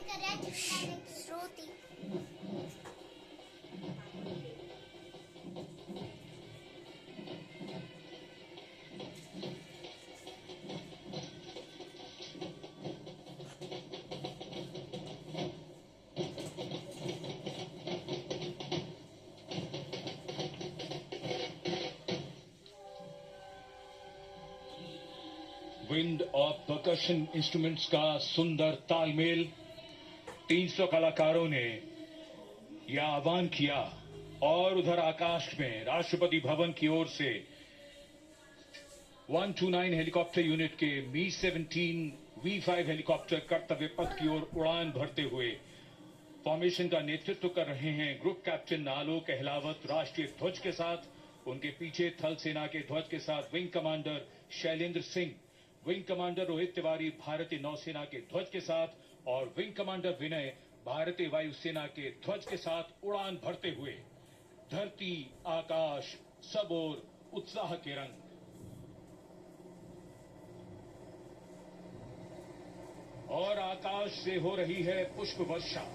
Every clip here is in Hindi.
Shruti wind of percussion instruments का सुंदर तालमेल 300 कलाकारों ने यह आह्वान किया और उधर आकाश में राष्ट्रपति भवन की ओर से 129 हेलीकॉप्टर यूनिट के मी-17 V5 हेलीकॉप्टर कर्तव्य पथ की ओर उड़ान भरते हुए फॉर्मेशन का नेतृत्व कर रहे हैं ग्रुप कैप्टन आलोक अहलावत राष्ट्रीय ध्वज के साथ। उनके पीछे थल सेना के ध्वज के साथ wing commander Shailendra Singh, wing commander Rohit Tiwari भारतीय नौसेना के ध्वज के साथ और विंग कमांडर विनय भारतीय वायुसेना के ध्वज के साथ उड़ान भरते हुए धरती आकाश सब ओर उत्साह के रंग। और आकाश से हो रही है पुष्प वर्षा।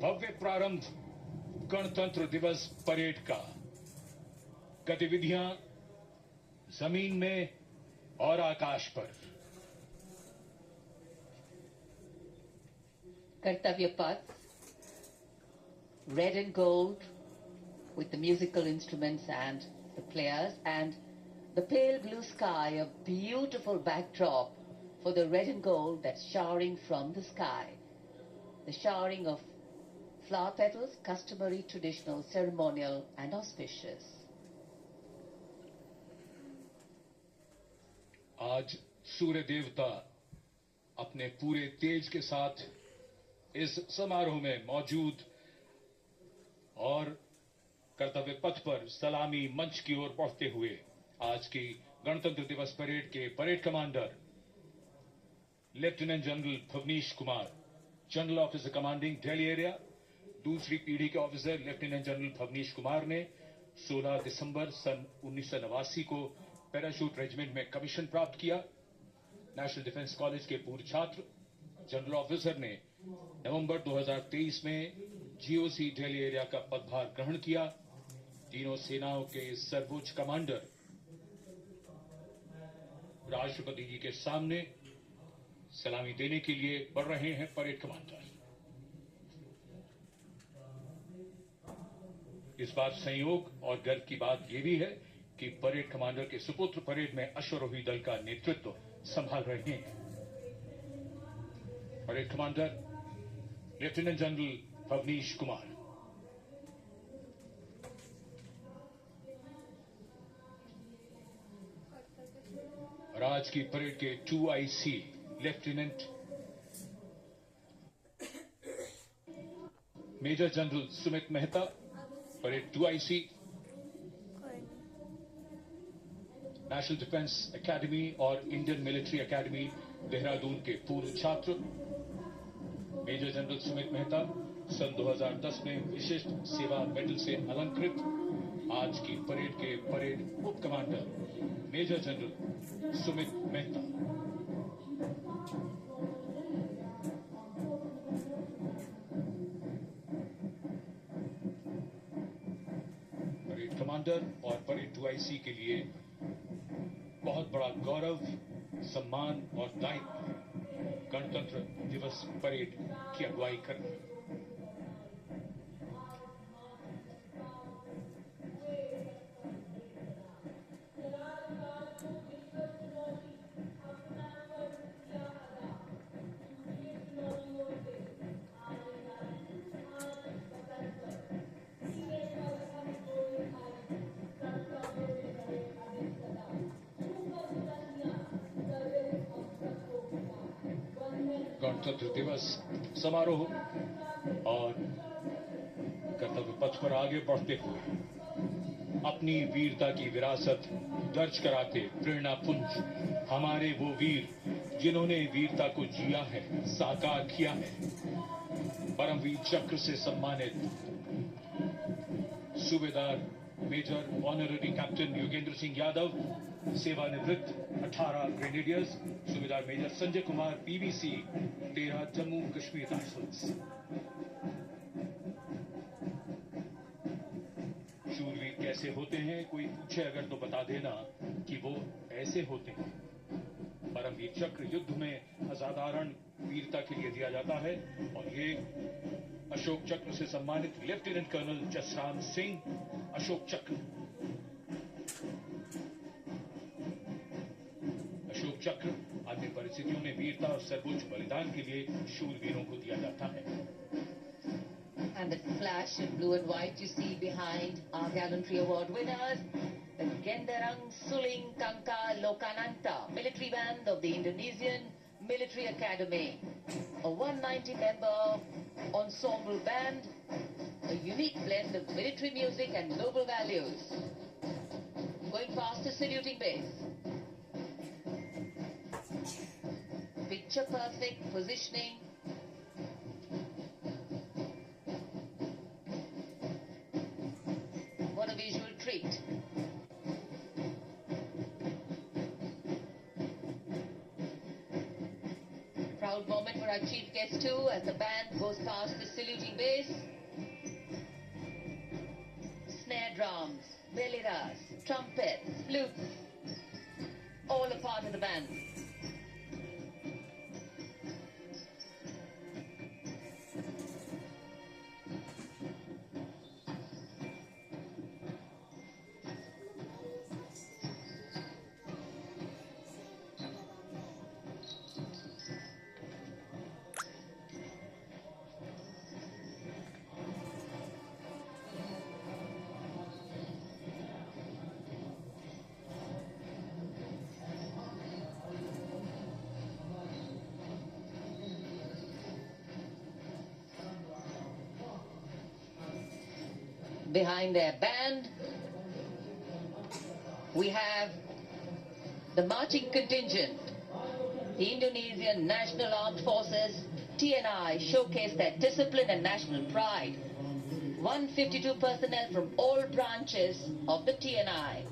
भव्य प्रारंभ गणतंत्र दिवस परेड का। गतिविधियां जमीन में और आकाश पर। कर्तव्य पथ, red and gold with the musical instruments and the players, and the pale blue sky, a beautiful backdrop for the red and gold that's showering from the sky. The showering of flower petals, customary, traditional, ceremonial and auspicious. आज सूर्य देवता अपने पूरे तेज के साथ इस समारोह में मौजूद और कर्तव्य पथ पर सलामी मंच की ओर बढ़ते हुए आज की गणतंत्र दिवस परेड के parade commander lieutenant general Bhavnish Kumar, general officer commanding Delhi area, दूसरी पीढ़ी के officer lieutenant general Bhavnish Kumar ने 16 दिसंबर सन 1989 को पैराशूट रेजिमेंट में कमीशन प्राप्त किया। नेशनल डिफेंस कॉलेज के पूर्व छात्र जनरल ऑफिसर ने नवंबर 2023 में जीओसी दिल्ली एरिया का पदभार ग्रहण किया। तीनों सेनाओं के सर्वोच्च कमांडर राष्ट्रपति जी के सामने सलामी देने के लिए बढ़ रहे हैं परेड कमांडर। इस बार संयोग और गर्व की बात यह भी है कि परेड कमांडर के सुपुत्र परेड में अश्वारोही दल का नेतृत्व संभाल रहे हैं। Parade commander lieutenant general Bhavnish Kumar. और आज की परेड के 2IC lieutenant major general Sumit Mehta, parade 2IC, national defence academy और इंडियन मिलिट्री एकेडमी देहरादून के पूर्व छात्र मेजर जनरल सुमित मेहता सन 2010 में विशिष्ट सेवा मेडल से अलंकृत। आज की परेड के परेड उप commander major general Sumit Mehta. Parade commander और परेड 2IC के लिए बहुत बड़ा गौरव, सम्मान और दायित्व गणतंत्र दिवस परेड की अगुवाई करना। गणतंत्र दिवस समारोह और कर्तव्य पथ पर आगे बढ़ते हुए अपनी वीरता की विरासत दर्ज कराते प्रेरणा पुंज हमारे वो वीर जिन्होंने वीरता को जिया है, साकार किया है। परमवीर चक्र से सम्मानित subedar major honorary captain Yogendra Singh Yadav, सेवानिवृत्त 18 grenadiers, subedar major Sanjay Kumar PBC 13 Jammu Kashmir rifles. शूरवीर कैसे होते हैं, कोई पूछे अगर तो बता देना कि वो ऐसे होते हैं। परमवीर चक्र युद्ध में असाधारण वीरता के लिए दिया जाता है और ये अशोक चक्र से सम्मानित लेफ्टिनेंट कर्नल जसराम सिंह अशोक चक्र। अशोक चक्र अन्य परिस्थितियों में वीरता और सर्वोच्च बलिदान के लिए शूरवीरों को दिया जाता है। And the flash in blue and white you see behind our gallantry award winners, the Genderang Suling Tangka Lokananta military band of the Indonesian Military Academy, a 190-member ensemble band, a unique blend of military music and noble values. Going past the saluting base. Picture perfect positioning. What a visual treat. Proud moment for our chief guest too as the band goes past the saluting base. Snare drums, veliras, trumpets, flutes, all a part of the band. Behind their band, we have the marching contingent. The Indonesian National Armed Forces, TNI, showcase their discipline and national pride. 152 personnel from all branches of the TNI.